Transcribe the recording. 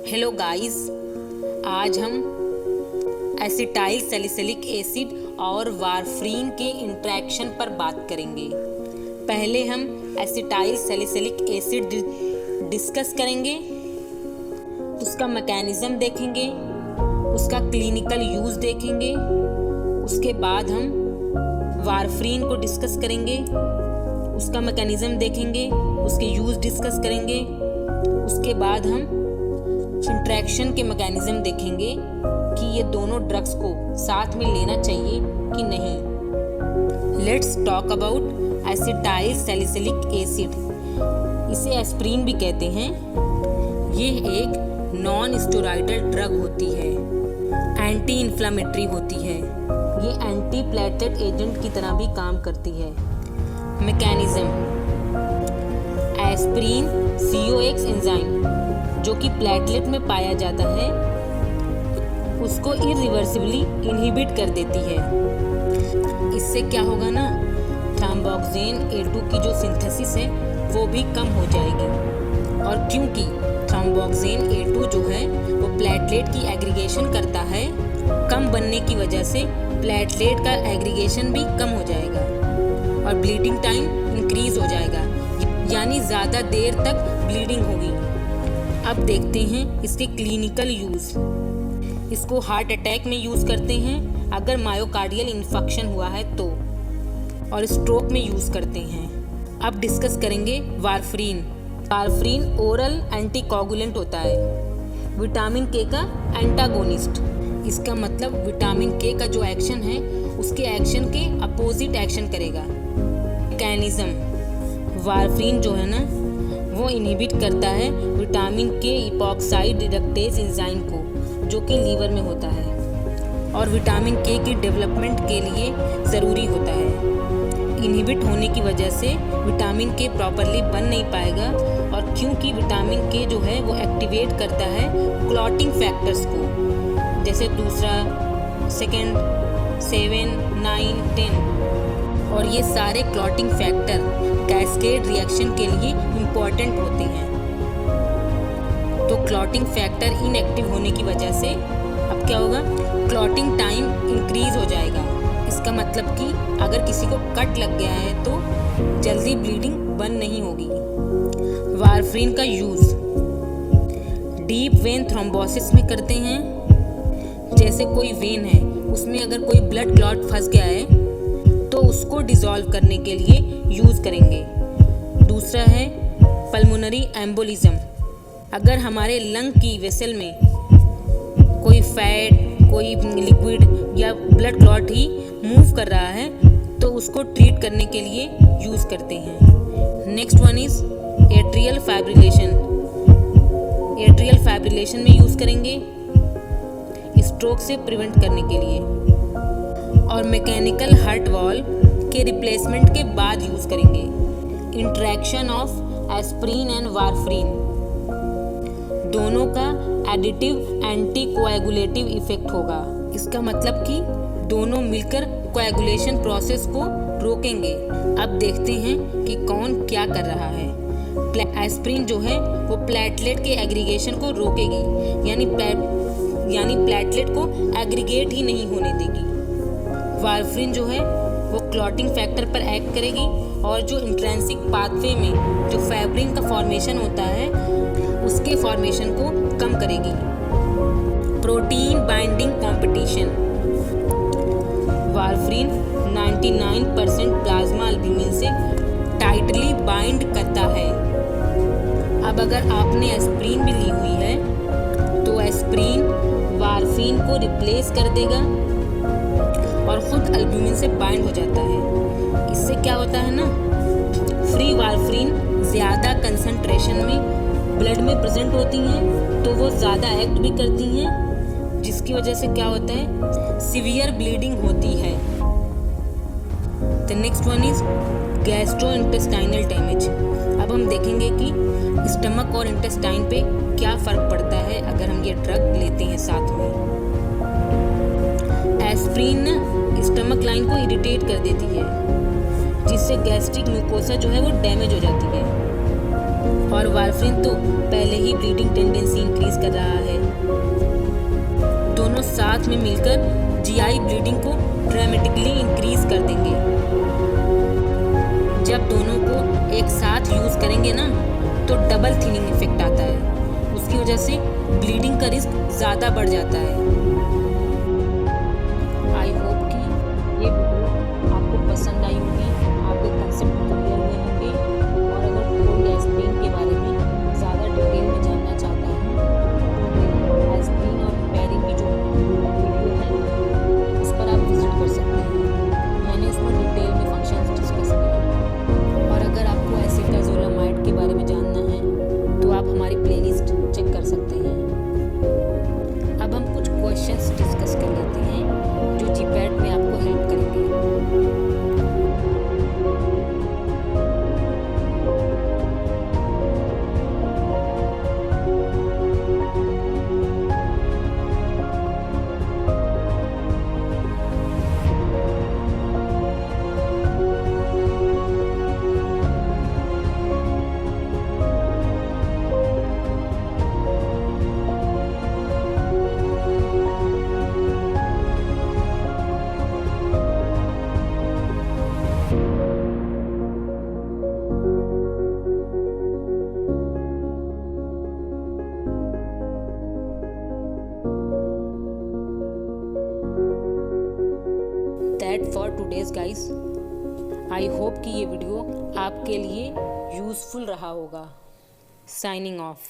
Hello guys, आज हम acetyl salicylic acid और वारफरीन के इंटरेक्शन पर बात करेंगे। पहले हम एसिटाइल सैलिसिलिक एसिड डिस्कस करेंगे, उसका मैकेनिज्म देखेंगे, उसका क्लिनिकल यूज़ देखेंगे। उसके बाद हम वारफरीन को डिस्कस करेंगे, उसका मैकेनिज्म देखेंगे, उसके यूज़ डिस्कस करेंगे। उसके बाद हम इंट्रैक्शन के मैकेनिज्म देखेंगे कि ये दोनों ड्रग्स को साथ में लेना चाहिए कि नहीं। Let's talk about acetyl salicylic acid. इसे एस्प्रिन भी कहते हैं। ये एक नॉन स्टेरॉयडल ड्रग होती है, एंटी इन्फ्लामेटरी होती है। ये एंटी प्लेटलेट एजेंट की तरह भी काम करती है। मैकेनिज्म: एस्प्रिन CO-X एंजाइम जो कि प्लेटलेट में पाया जाता है, उसको इरिवर्सिबली इनहिबिट कर देती है। इससे क्या होगा ना, थ्रोम्बोक्सिन A2 की जो सिंथेसिस है वो भी कम हो जाएगी। और क्योंकि थ्रोम्बोक्सिन A2 जो है वो प्लेटलेट की एग्रीगेशन करता है, कम बनने की वजह से प्लेटलेट का एग्रीगेशन भी कम हो जाएगा और ब्लीडिंग टाइम इंक्रीज हो जाएगा, यानी ज़्यादा देर तक ब्लीडिंग होगी। अब देखते हैं इसके क्लिनिकल यूज़। इसको हार्ट अटैक में यूज़ करते हैं अगर मायोकार्डियल इन्फेक्शन हुआ है तो, और स्ट्रोक में यूज़ करते हैं। अब डिस्कस करेंगे वारफरीन। वारफरीन ओरल एंटीकोगुलेंट होता है, विटामिन K का एंटागोनिस्ट। इसका मतलब विटामिन K का जो एक्शन है उसके एक्शन के अपोजिट एक्शन करेगा। मैकेनिज्म: वारफरीन जो है ना वो इनहिबिट करता है vitamin K epoxide reductase enzyme को, जो कि लीवर में होता है और विटामिन K की डेवलपमेंट के लिए ज़रूरी होता है। इनहिबिट होने की वजह से विटामिन K प्रॉपरली बन नहीं पाएगा, और क्योंकि विटामिन K जो है वो एक्टिवेट करता है क्लॉटिंग फैक्टर्स को, जैसे दूसरा, सेकेंड, 7, 9, 10, और ये सारे क्लॉटिंग फैक्टर कैस्केड रिएक्शन के लिए इम्पॉर्टेंट होते हैं। तो क्लॉटिंग फैक्टर इनएक्टिव होने की वजह से अब क्या होगा, क्लॉटिंग टाइम इंक्रीज हो जाएगा। इसका मतलब कि अगर किसी को कट लग गया है तो जल्दी ब्लीडिंग बंद नहीं होगी। वारफरीन का यूज़ डीप वेन थ्रोम्बोसिस में करते हैं। जैसे कोई वेन है, उसमें अगर कोई ब्लड क्लॉट फंस गया है तो उसको डिसॉल्व करने के लिए यूज़ करेंगे। दूसरा है पल्मोनरी एम्बोलिज्म। अगर हमारे लंग की वेसल में कोई फैट, कोई लिक्विड या ब्लड क्लॉट ही मूव कर रहा है तो उसको ट्रीट करने के लिए यूज़ करते हैं। Next one is atrial fibrillation. Atrial fibrillation में यूज़ करेंगे स्ट्रोक से प्रिवेंट करने के लिए, और मैकेनिकल हार्ट वॉल्व के रिप्लेसमेंट के बाद यूज़ करेंगे। इंट्रैक्शन ऑफ एस्प्रिन एंड वारफरीन, दोनों का एडिटिव एंटी कोएगुलेटिव इफेक्ट होगा। इसका मतलब कि दोनों मिलकर कोएगुलेशन प्रोसेस को रोकेंगे। अब देखते हैं कि कौन क्या कर रहा है। एस्प्रिन जो है वो प्लेटलेट के एग्रीगेशन को रोकेगी, यानी प्लेटलेट को एग्रीगेट ही नहीं होने देगी। वारफरीन जो है वो क्लॉटिंग फैक्टर पर एक्ट करेगी और जो इंट्रिंसिक पाथवे में जो फाइब्रिन का फॉर्मेशन होता है उसके फॉर्मेशन को कम करेगी। Protein binding competition: warfarin 99% plasma albumin से टाइटली बाइंड करता है। अब अगर आपने एस्प्रिन भी ली हुई है तो एस्प्रिन वारफरीन को रिप्लेस कर देगा और ख़ुद एल्ब्यूमिन से बाइंड हो जाता है। इससे क्या होता है ना, फ्री वारफरीन ज़्यादा कंसंट्रेशन में ब्लड में प्रेजेंट होती हैं तो वो ज़्यादा एक्ट भी करती हैं, जिसकी वजह से क्या होता है, सीवियर ब्लीडिंग होती है। The next one is gastrointestinal damage. अब हम देखेंगे कि स्टमक और इंटेस्टाइन पे क्या फ़र्क पड़ता है अगर हम ये ड्रग लेते हैं साथ में। एस्प्रिन स्टमक लाइन को इरिटेट कर देती है, जिससे गैस्ट्रिक म्यूकोसा जो है वो डैमेज हो जाती है। और वारफरीन तो पहले ही ब्लीडिंग टेंडेंसी इंक्रीज कर रहा मिलकर जीआई ब्लीडिंग को ड्रामेटिकली इंक्रीज कर देंगे। जब दोनों को एक साथ यूज करेंगे ना तो डबल थिनिंग इफेक्ट आता है। उसकी वजह से ब्लीडिंग का रिस्क ज़्यादा बढ़ जाता है। आई होप कि ये वीडियो आपको पसंद आई होगी, आपके कंसेप्ट क्लियर हुए होंगे। और अगर कोई एस्पिरिन के बारे में ज़्यादा डिटेल में जानना चाहता है तो मेरी एस्पिरिन और पैरी की जो वीडियो है उस पर आप विजिट कर सकते हैं। मैंने उसमें डिटेल में फंक्शंस डिस्कस किए। और अगर आपको एसिटाज़ोलामाइड के बारे में जानना है तो आप हमारी प्लेलिस्ट चेक कर सकते हैं। अब हम कुछ क्वेश्चंस डिस्कस कर लेते हैं जो जीपैट में आपको हेल्प करेंगे। That for today's guys. I hope कि ये वीडियो आपके लिए यूज़फुल रहा होगा। Signing off.